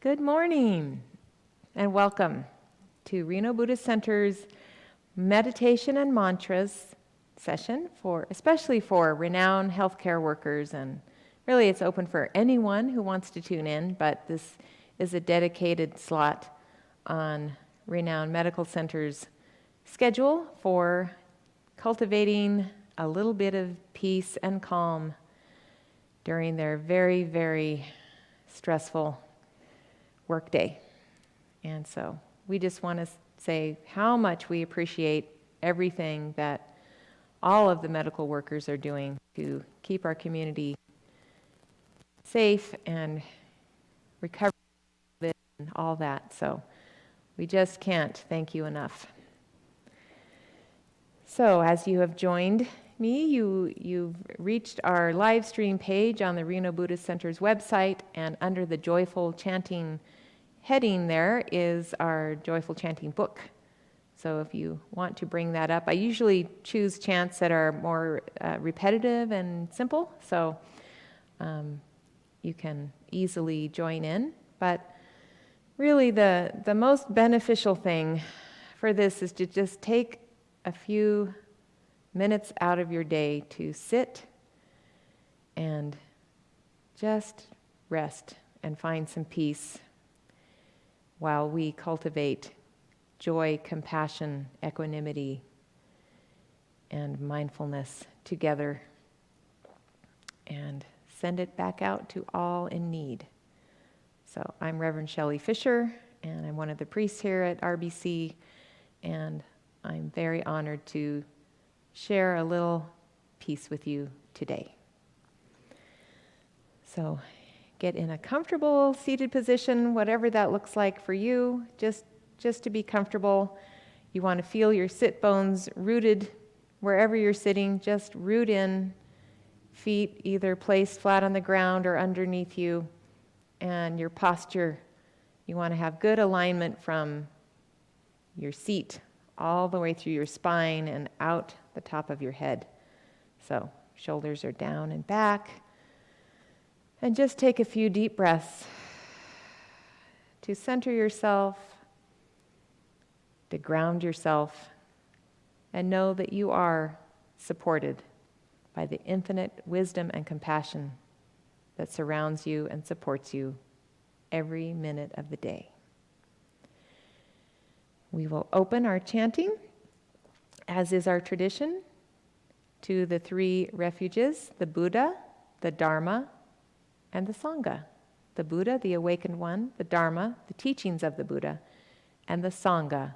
Good morning and welcome to Reno Buddhist Center's meditation and mantras session especially for renowned healthcare workers, and really it's open for anyone who wants to tune in, but this is a dedicated slot on Renowned Medical Center's schedule for cultivating a little bit of peace and calm during their very, very stressful workday. And so we just want to say how much we appreciate everything that all of the medical workers are doing to keep our community safe and recover and all that. So we just can't thank you enough. So as you have joined me, you've reached our live stream page on the Reno Buddhist Center's website, and under the Joyful Chanting heading there is our Joyful Chanting book. So if you want to bring that up, I usually choose chants that are more repetitive and simple, so you can easily join in. But really the most beneficial thing for this is to just take a few minutes out of your day to sit and just rest and find some peace while we cultivate joy, compassion, equanimity, and mindfulness together, and send it back out to all in need. So I'm Reverend Shelley Fisher, and I'm one of the priests here at RBC, and I'm very honored to share a little peace with you today. So get in a comfortable seated position, whatever that looks like for you, just to be comfortable. You want to feel your sit bones rooted wherever you're sitting. Just root in, feet either placed flat on the ground or underneath you. And your posture, you want to have good alignment from your seat all the way through your spine and out the top of your head. So shoulders are down and back. And just take a few deep breaths to center yourself, to ground yourself, and know that you are supported by the infinite wisdom and compassion that surrounds you and supports you every minute of the day. We will open our chanting, as is our tradition, to the three refuges: the Buddha, the Dharma, and the Sangha. The Buddha, the awakened one; the Dharma, the teachings of the Buddha; and the Sangha,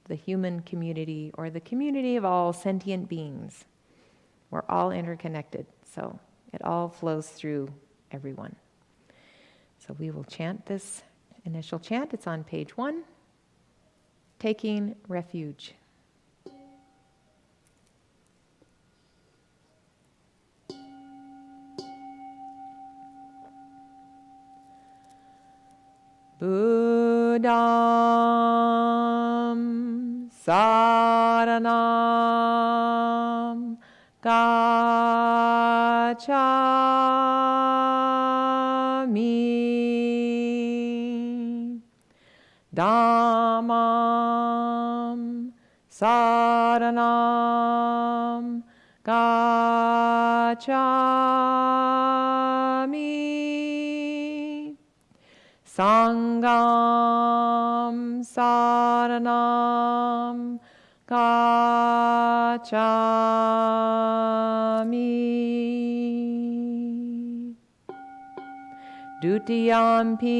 the human community, or the community of all sentient beings. We're all interconnected, so it all flows through everyone. So we will chant this initial chant. It's on page 1, Taking Refuge. Buddham saranam gacchami, Dhammam saranam gacchami, Sangham saranam gacchami, Dutiyampi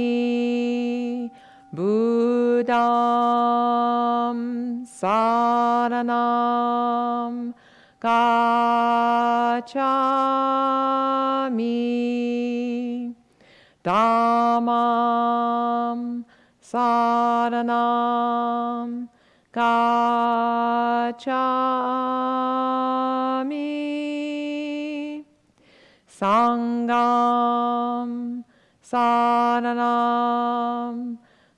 Buddham saranam gacchami, Dhammam saranam gacchami, Sangham saranam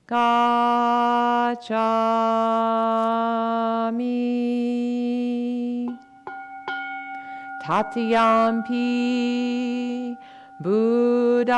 gacchami, Tatiyampi Buddham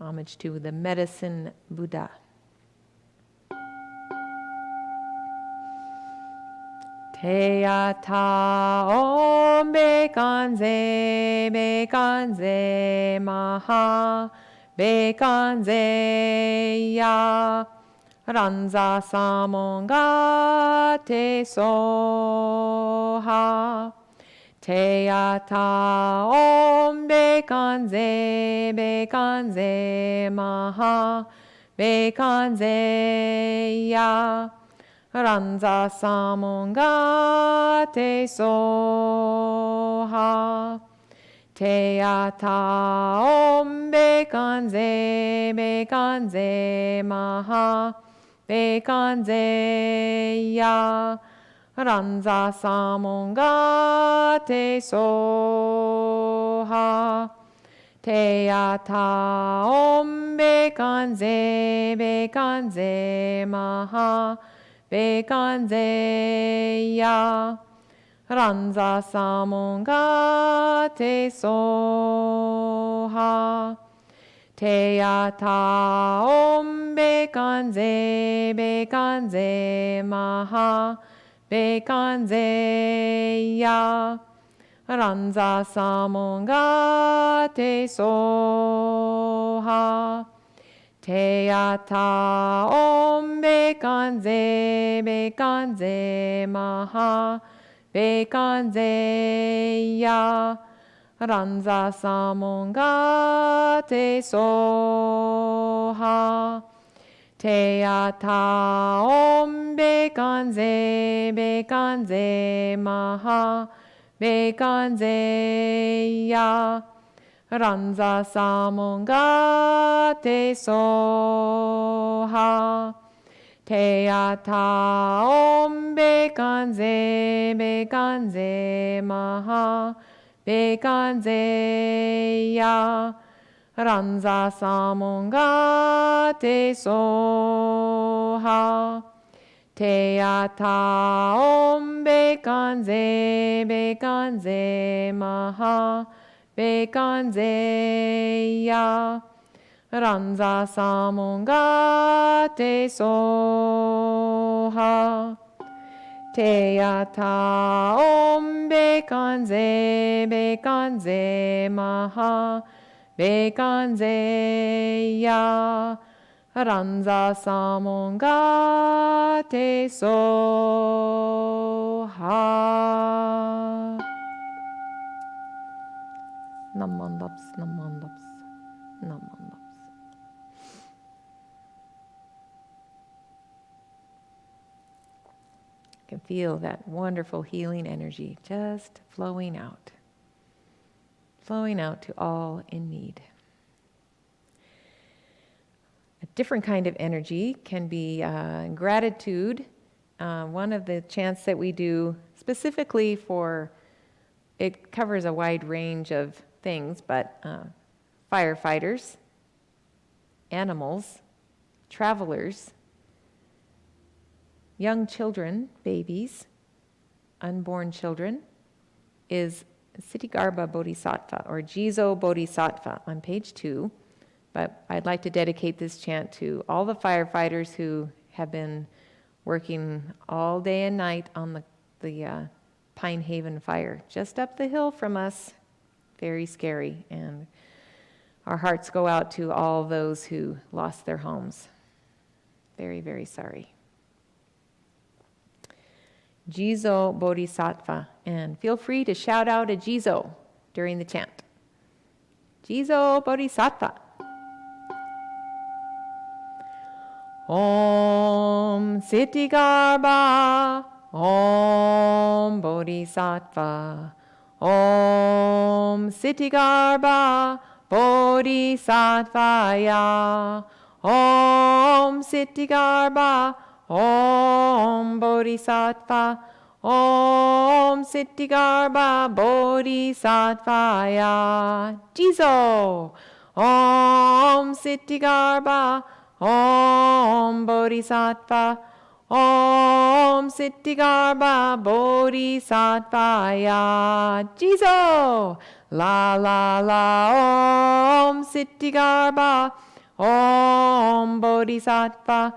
Homage to the medicine Buddha. Teyata om bekanze maha bekanze ya ranza samonga te soha. Teyata om bekanze maha bekanze ya ranza samonga te soha. Teyata om bekanze maha bekanze ya ranza samonga te soha. Teyata om bekanze maha bekanze ya ranza samonga te soha. Teyata om bekanze maha bekanze ya ranza samonga te soha. Teyata om bekanze maha bekanze ya ranza samonga te soha. Teyata om bekanze maha bekanze ya ranza samonga te soha. Teyata om bekanze maha bekanze ya ranza samonga te soha. Teyata om bekanze maha bekanze ya ranza samonga te soha. Teyata om bekanze maha bekanze ya ranza samonga te soha. Namandaps, namandaps, namandaps. You can feel that wonderful healing energy just flowing out to all in need. A different kind of energy can be gratitude. One of the chants that we do specifically for, it covers a wide range of things, but firefighters, animals, travelers, young children, babies, unborn children, is Ksitigarbha Bodhisattva, or Jizo Bodhisattva on page 2. But I'd like to dedicate this chant to all the firefighters who have been working all day and night on the Pine Haven fire, just up the hill from us. Very scary. And our hearts go out to all those who lost their homes. Very, very sorry. Jizo Bodhisattva. And feel free to shout out a Jizo during the chant. Jizo Bodhisattva. Om Ksitigarbha, Om Bodhisattva, Om Ksitigarbha Bodhisattvaya, Om Ksitigarbha, Om Bodhisattva, Om Ksitigarbha Bodhisattvaya. Jizo, Om Ksitigarbha, Om Bodhisattva, Om Ksitigarbha Bodhisattvaya. Jizo, la la la, Om Ksitigarbha, Om Bodhisattva,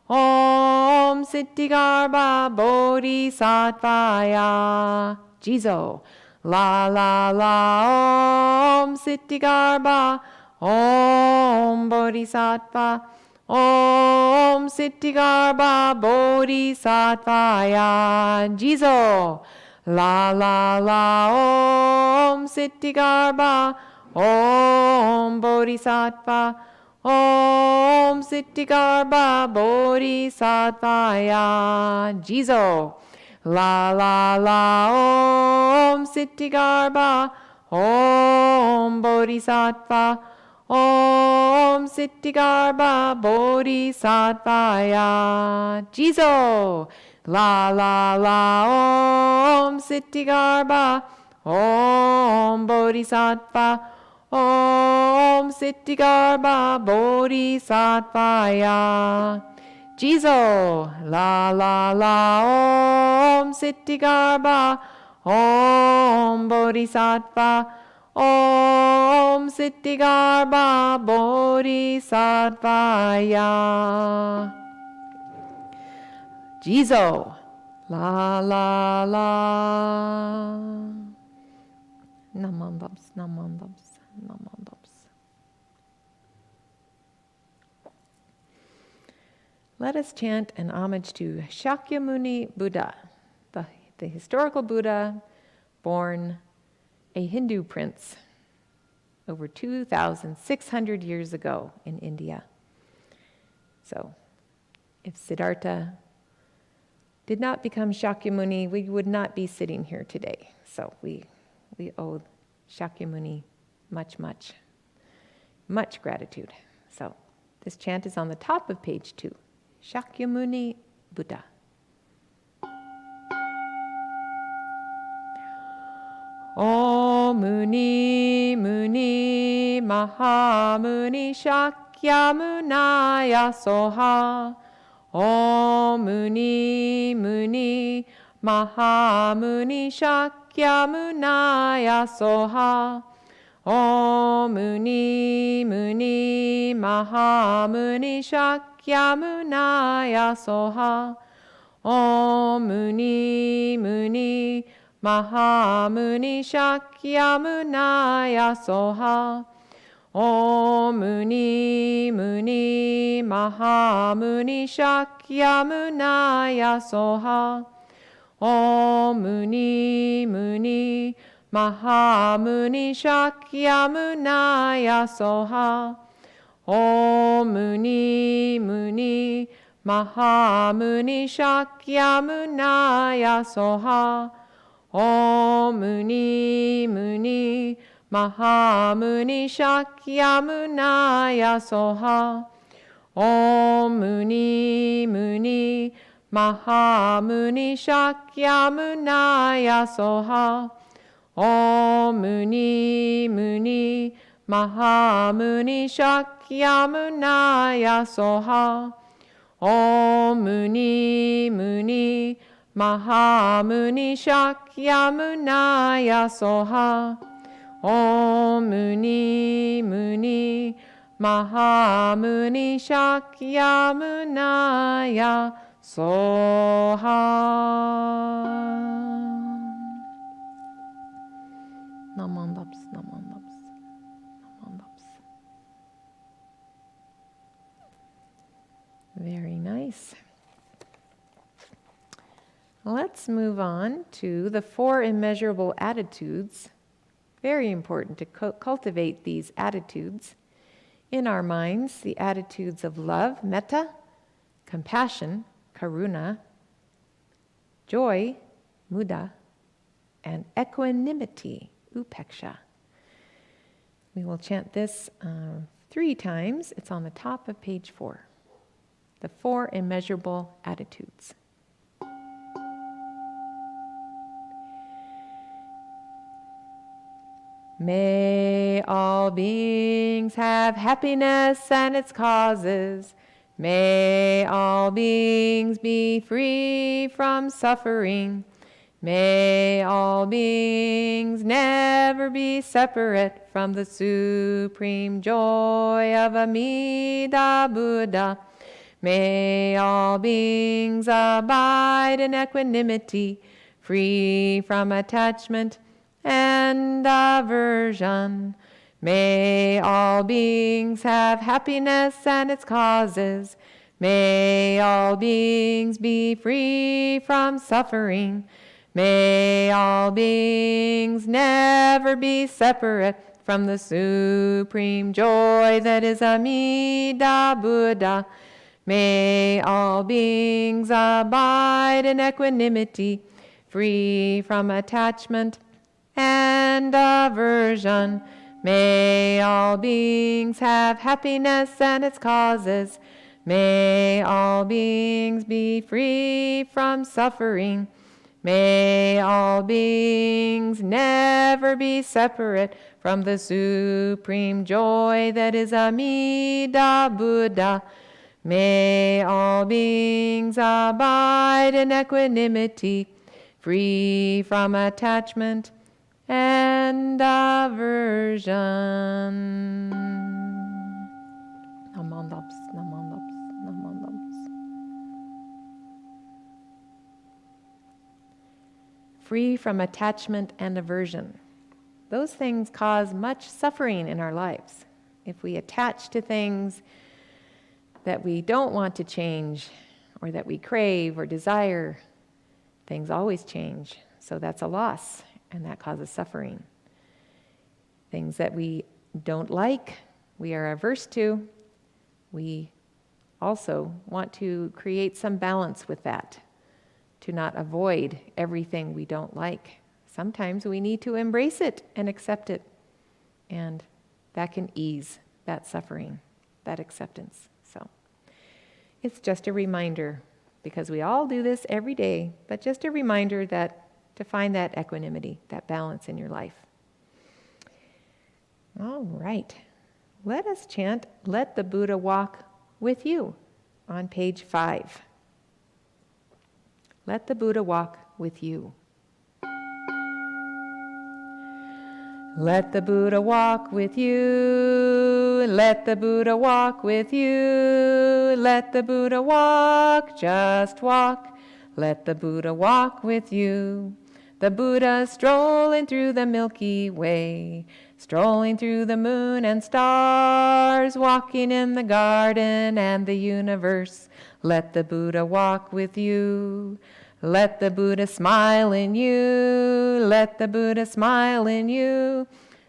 Om Siddhigarbha Bodhisattvaya. Jizo. La la la Om Siddhigarbha, Om Bodhisattva, Om Siddhigarbha Bodhisattvaya. Jizo. La la la Om Siddhigarbha, Om Bodhisattva, Om Siddhigarbha Bodhisattvaya. Jizo. La la la Om Siddhigarbha, Om Bodhisattva, Om Siddhigarbha Bodhisattvaya. Jizo. La la la Om Siddhigarbha, Om Bodhisattva, Om Siddhigarbha Bodhisattvaya. Jizo. La la la Om Siddhigarbha, Om Bodhisattva, Om Siddhigarbha Bodhisattvaya. Jizo. La la la. Namandams, namandams, namandams. Let us chant an homage to Shakyamuni Buddha, the historical Buddha born a Hindu prince over 2,600 years ago in India. So, if Siddhartha did not become Shakyamuni, we would not be sitting here today. So we owe Shakyamuni much, much, much gratitude. So this chant is on the top of page 2. Shakyamuni Buddha. Om Muni Muni Mahamuni Shakyamunaya Soha. Om Muni Muni Mahamuni Shakyamunaya Soha. Om Muni Muni Mahamuni Shakyamunaya Soha. Om Muni Muni Mahamuni Shakyamunaya Soha. Om Muni Muni Mahamuni Shakyamunaya Soha. Om Muni Muni Mahamuni Shakyamunaya Soha. Om Muni Muni Mahamuni Shakyamunaya Soha. Om Muni Muni Mahamuni Shakyamunaya Soha. Om Muni Muni Mahamuni Shakyamunaya Soha. Om Muni Muni Mahamuni Shakyamunaya Soha. Om Muni Muni Mahamuni Shakyamunaya Soha. Om Muni Muni Mahamuni Shakyamunaya Soha. Namandams, namandams, namandams. Very nice. Let's move on to the 4 immeasurable attitudes. Very important to cultivate these attitudes in our minds, the attitudes of love, metta, compassion, karuna, joy, mudita, and equanimity, upeksha. We will chant this 3 times. It's on the top of page 4. The 4 immeasurable attitudes. May all beings have happiness and its causes. May all beings be free from suffering. May all beings never be separate from the supreme joy of Amida Buddha. May all beings abide in equanimity, free from attachment and aversion. May all beings have happiness and its causes. May all beings be free from suffering. May all beings never be separate from the supreme joy that is Amida Buddha. May all beings abide in equanimity, free from attachment and aversion. May all beings have happiness and its causes. May all beings be free from suffering. May all beings never be separate from the supreme joy that is Amida Buddha. May all beings abide in equanimity, free from attachment and aversion. Namandaps, namandaps, namandaps. Free from attachment and aversion. Those things cause much suffering in our lives. If we attach to things that we don't want to change, or that we crave or desire, things always change. So that's a loss, and that causes suffering. Things that we don't like, we are averse to, we also want to create some balance with that, to not avoid everything we don't like. Sometimes we need to embrace it and accept it, and that can ease that suffering, that acceptance. So it's just a reminder, because we all do this every day, but just a reminder that to find that equanimity, that balance in your life. All right, let us chant, "Let the Buddha walk with you," on page 5. Let the Buddha walk with you. Let the Buddha walk with you. Let the Buddha walk with you. Let the Buddha walk, just walk. Let the Buddha walk with you. The Buddha strolling through the Milky Way, strolling through the moon and stars, walking in the garden and the universe. Let the Buddha walk with you. Let the Buddha smile in you. Let the Buddha smile in you.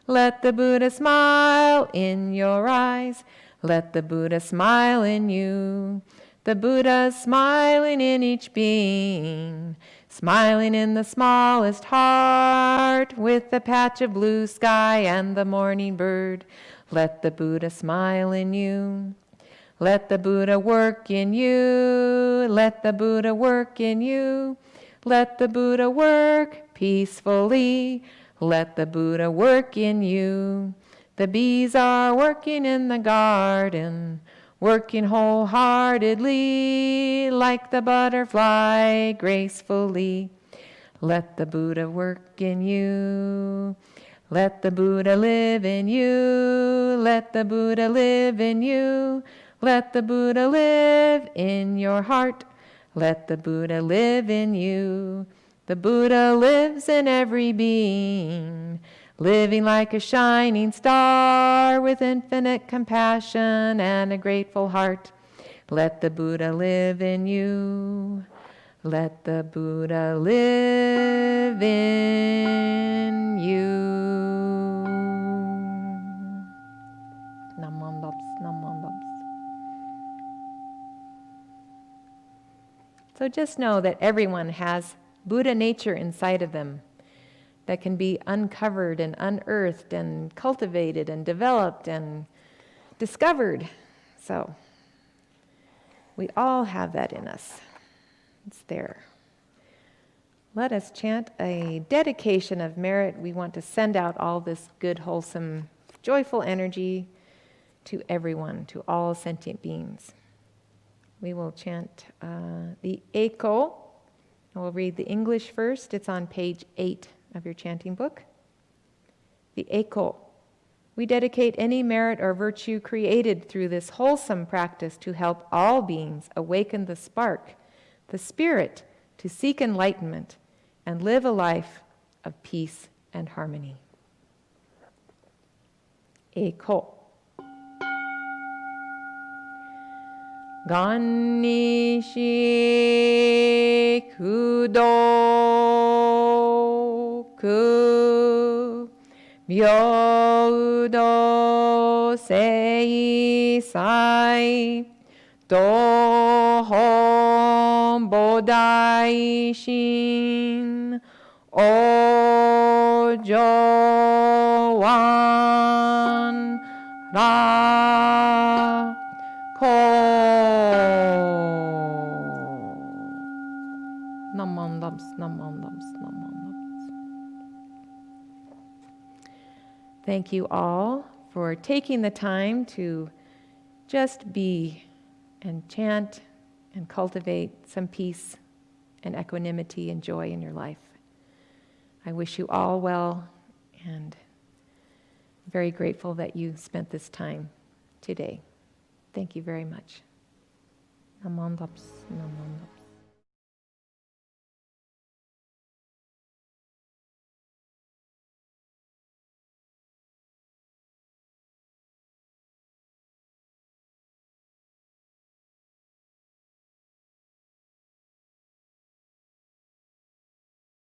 Let the Buddha smile in your eyes. Let the Buddha smile in you. The Buddha's smiling in each being, smiling in the smallest heart, with the patch of blue sky and the morning bird. Let the Buddha smile in you. Let the Buddha work in you. Let the Buddha work in you. Let the Buddha work peacefully. Let the Buddha work in you. The bees are working in the garden, working wholeheartedly, like the butterfly gracefully. Let the Buddha work in you. Let the Buddha live in you. Let the Buddha live in you. Let the Buddha live in your heart. Let the Buddha live in you. The Buddha lives in every being, living like a shining star, with infinite compassion and a grateful heart. Let the Buddha live in you. Let the Buddha live in you. Namandaps, namandaps. So just know that everyone has Buddha nature inside of them that can be uncovered and unearthed and cultivated and developed and discovered. So we all have that in us. It's there. Let us chant a dedication of merit. We want to send out all this good, wholesome, joyful energy to everyone, to all sentient beings. We will chant the Eko We'll read the English first. It's on page 8 of your chanting book. The Eko. We dedicate any merit or virtue created through this wholesome practice to help all beings awaken the spark, the spirit, to seek enlightenment and live a life of peace and harmony. Eko. Gannishi kudoku Byoudo seisai Dohon bodai shin Ojowan ra ko Namandams, namandams, namandams. Thank you all for taking the time to just be and chant and cultivate some peace and equanimity and joy in your life. I wish you all well, and I'm very grateful that you spent this time today. Thank you very much. Namandams, namandams.